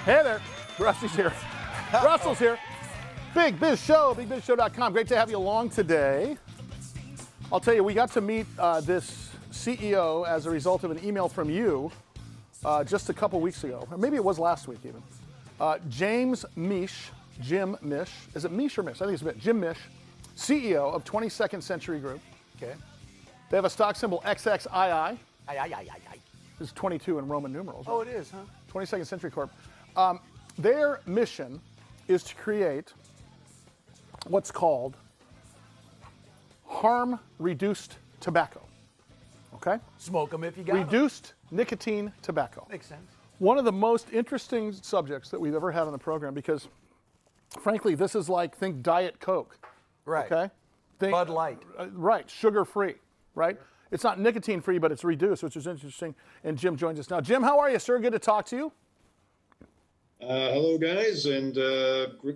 Hey there, Rusty's here. Russell's here. Big Biz Show, bigbizshow.com. Great to have you along today. I'll tell you, we got to meet this CEO as a result of an email from you just a couple weeks ago. Or maybe it was last week even. James Mish, Jim Mish. Is it Mish or Mish? I think it's a bit. Jim Mish, CEO of 22nd Century Group. Okay. They have a stock symbol XXII. Aye. This is 22 in Roman numerals. Oh, it is, huh? 22nd Century Corp. Their mission is to create what's called harm-reduced tobacco. Okay? Smoke them if you got 'em. Reduced nicotine tobacco. Makes sense. One of the most interesting subjects that we've ever had on the program because, frankly, this is like, think Diet Coke. Right. Okay? Think, Bud Light. Right, sugar-free, right? It's not nicotine-free, but it's reduced, which is interesting. And Jim joins us now. Jim, how are you, sir? Good to talk to you. Hello, guys, and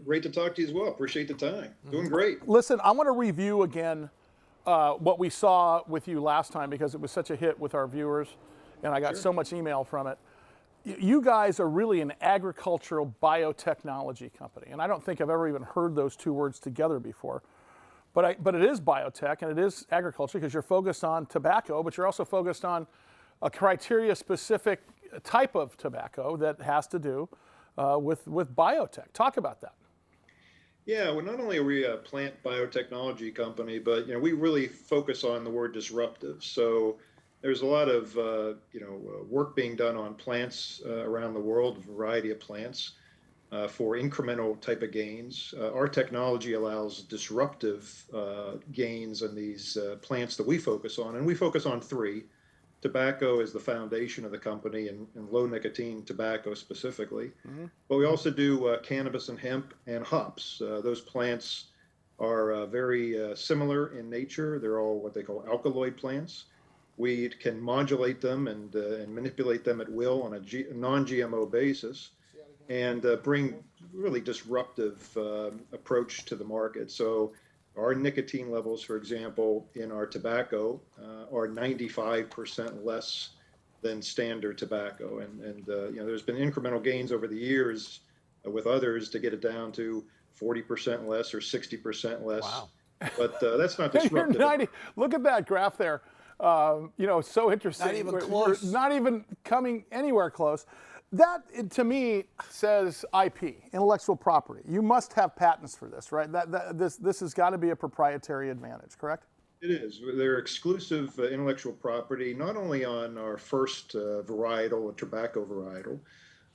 great to talk to you as well. Appreciate the time. Doing great. Listen, I want to review again what we saw with you last time because it was such a hit with our viewers, and I got so much email from it. You guys are really an agricultural biotechnology company, and I don't think I've ever even heard those two words together before. But it is biotech and it is agriculture because you're focused on tobacco, but you're also focused on a criteria-specific type of tobacco that has to do with biotech. Talk about that. Yeah, well, not only are we a plant biotechnology company, but we really focus on the word disruptive. So there's a lot of work being done on plants around the world, a variety of plants. For incremental type of gains. Our technology allows disruptive gains in these plants that we focus on, and we focus on three. Tobacco is the foundation of the company, and low nicotine tobacco specifically. But we also do cannabis and hemp and hops. Those plants are very similar in nature. They're all what they call alkaloid plants. We can modulate them and manipulate them at will on a non-GMO basis. And bring really disruptive approach to the market. So our nicotine levels, for example, in our tobacco are 95% less than standard tobacco. And there's been incremental gains over the years with others to get it down to 40% less or 60% less. Wow. But that's not disruptive. Look at that graph there. So interesting. Not even close. We're not even coming anywhere close. That, to me, says IP, intellectual property. You must have patents for this, right? This has got to be a proprietary advantage, correct? It is. They're exclusive intellectual property, not only on our first varietal, a tobacco varietal,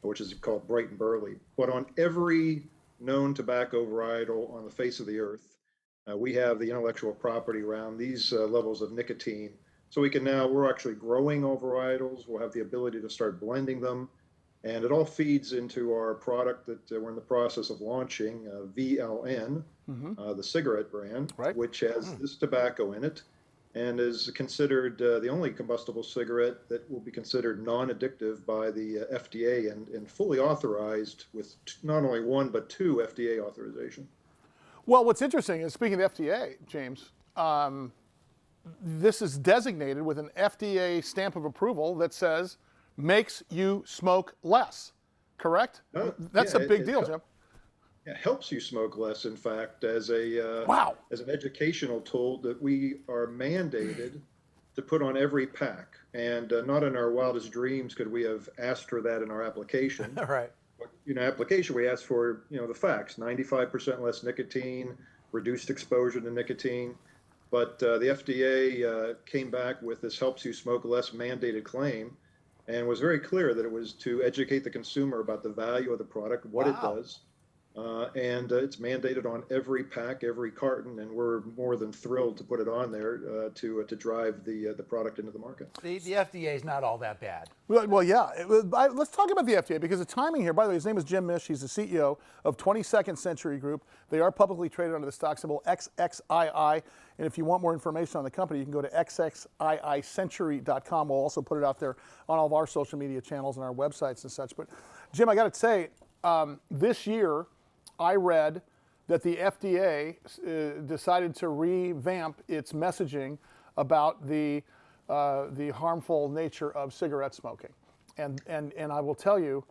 which is called Bright and Burley, but on every known tobacco varietal on the face of the earth. We have the intellectual property around these levels of nicotine. So we're actually growing all varietals. We'll have the ability to start blending them. And it all feeds into our product that we're in the process of launching, VLN, the cigarette brand, right, which has this tobacco in it and is considered the only combustible cigarette that will be considered non-addictive by the FDA and fully authorized with not only one, but two FDA authorization. Well, what's interesting is, speaking of FDA, James, this is designated with an FDA stamp of approval that says, makes you smoke less, correct? That's a big deal, Jim. It helps you smoke less, in fact, as an educational tool that we are mandated to put on every pack. And not in our wildest dreams could we have asked for that in our application. Right. But, application, we asked for, the facts, 95% less nicotine, reduced exposure to nicotine. But the FDA came back with this helps you smoke less mandated claim, and was very clear that it was to educate the consumer about the value of the product, what it does, and it's mandated on every pack, every carton, and we're more than thrilled to put it on there to drive the product into the market. The FDA is not all that bad. Well, yeah. Let's talk about the FDA because the timing here, by the way, his name is Jim Mish. He's the CEO of 22nd Century Group. They are publicly traded under the stock symbol XXII. And if you want more information on the company, you can go to XXIIcentury.com. We'll also put it out there on all of our social media channels and our websites and such. But Jim, I got to say, this year I read that the FDA decided to revamp its messaging about the harmful nature of cigarette smoking. And I will tell you,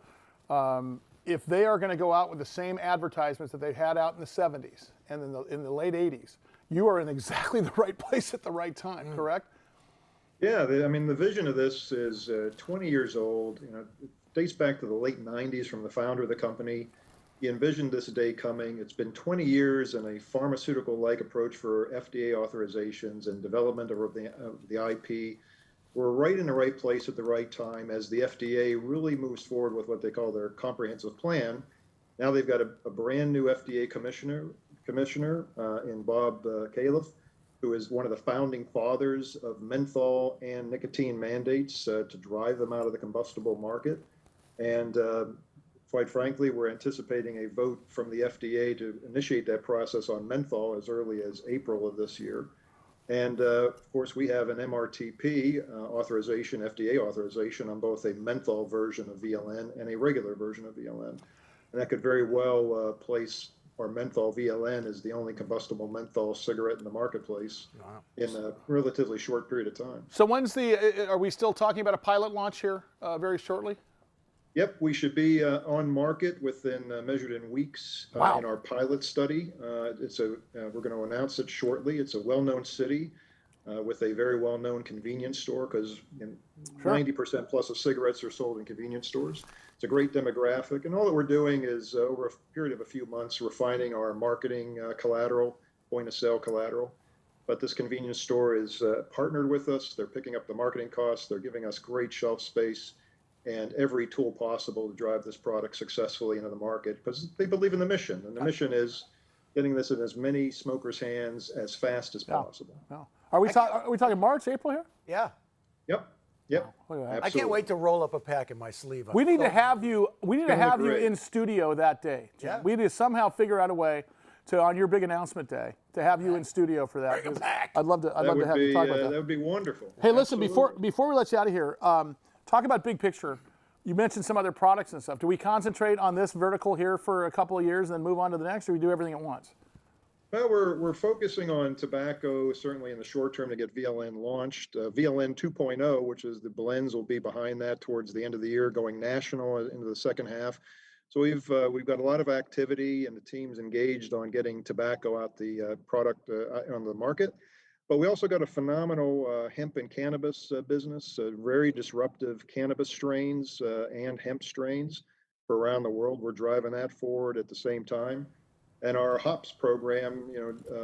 if they are going to go out with the same advertisements that they had out in the 70s and in the late 80s, you are in exactly the right place at the right time, correct? Yeah, I mean, the vision of this is 20 years old. You know, it dates back to the late 90s from the founder of the company. He envisioned this day coming. It's been 20 years in a pharmaceutical-like approach for FDA authorizations and development of the IP. We're right in the right place at the right time as the FDA really moves forward with what they call their comprehensive plan. Now they've got a brand new FDA commissioner in Bob Califf, who is one of the founding fathers of menthol and nicotine mandates to drive them out of the combustible market. And quite frankly, we're anticipating a vote from the FDA to initiate that process on menthol as early as April of this year. And of course, we have an MRTP authorization, FDA authorization on both a menthol version of VLN and a regular version of VLN. And that could very well place our menthol VLN as the only combustible menthol cigarette in the marketplace in a relatively short period of time. So are we still talking about a pilot launch here very shortly? Yep, we should be on market within measured in weeks in our pilot study. We're going to announce it shortly. It's a well-known city with a very well-known convenience store because 90% plus of cigarettes are sold in convenience stores. It's a great demographic, and all that we're doing is over a period of a few months refining our marketing collateral, point-of-sale collateral. But this convenience store is partnered with us. They're picking up the marketing costs. They're giving us great shelf space and every tool possible to drive this product successfully into the market because they believe in the mission. And the mission is getting this in as many smokers' hands as fast as possible. No. Are we talking March, April here? Yeah. Yep. I can't wait to roll up a pack in my sleeve. We need to have you. We need to have you in studio that day, Jim. Yeah. We need to somehow figure out a way to, on your big announcement day, to have you in studio for that. Bring a pack. I'd love to have you talk about that. That would be wonderful. Hey, listen, Absolutely. before we let you out of here, talk about big picture. You mentioned some other products and stuff. Do we concentrate on this vertical here for a couple of years and then move on to the next, or do we do everything at once? Well, we're focusing on tobacco, certainly in the short term, to get VLN launched. VLN 2.0, which is the blends, will be behind that towards the end of the year, going national into the second half. So we've got a lot of activity, and the team's engaged on getting tobacco out the product on the market. But we also got a phenomenal hemp and cannabis business, very disruptive cannabis strains and hemp strains for around the world. We're driving that forward at the same time. And our hops program,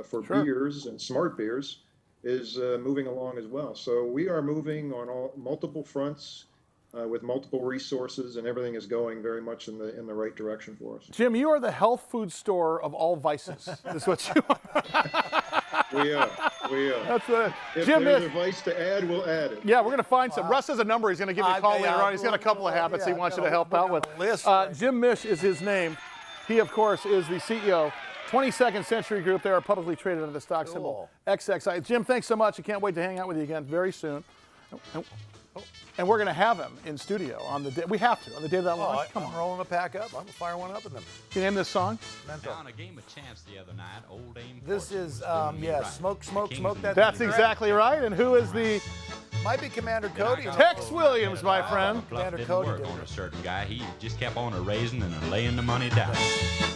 for beers and smart beers, is moving along as well. So we are moving on multiple fronts with multiple resources, and everything is going very much in the right direction for us. Jim, you are the health food store of all vices. That's what you are. We are. That's If Jim there's Mish. advice to add, we'll add it. Yeah, we're going to find some. Russ has a number. He's going to give you a call later on. He's got a couple of habits he wants you to help out with. Jim Mish is his name. He, of course, is the CEO. 22nd Century Group. They are publicly traded under the stock symbol XXII. Jim, thanks so much. I can't wait to hang out with you again very soon. And we're going to have him in studio on the day. We have to, on the day of that launch. Come on. I'm rolling a pack up. I'm going to fire one up in them. Can you name this song? On a game of chance the other night, old Dame This Fortune is, was doing me right. smoke that. That's thing, exactly right. And who is the Might be Commander Cody. Tex Williams, my friend? Bluff Commander didn't Cody work did on it. a certain guy. He just kept on raising and laying the money down.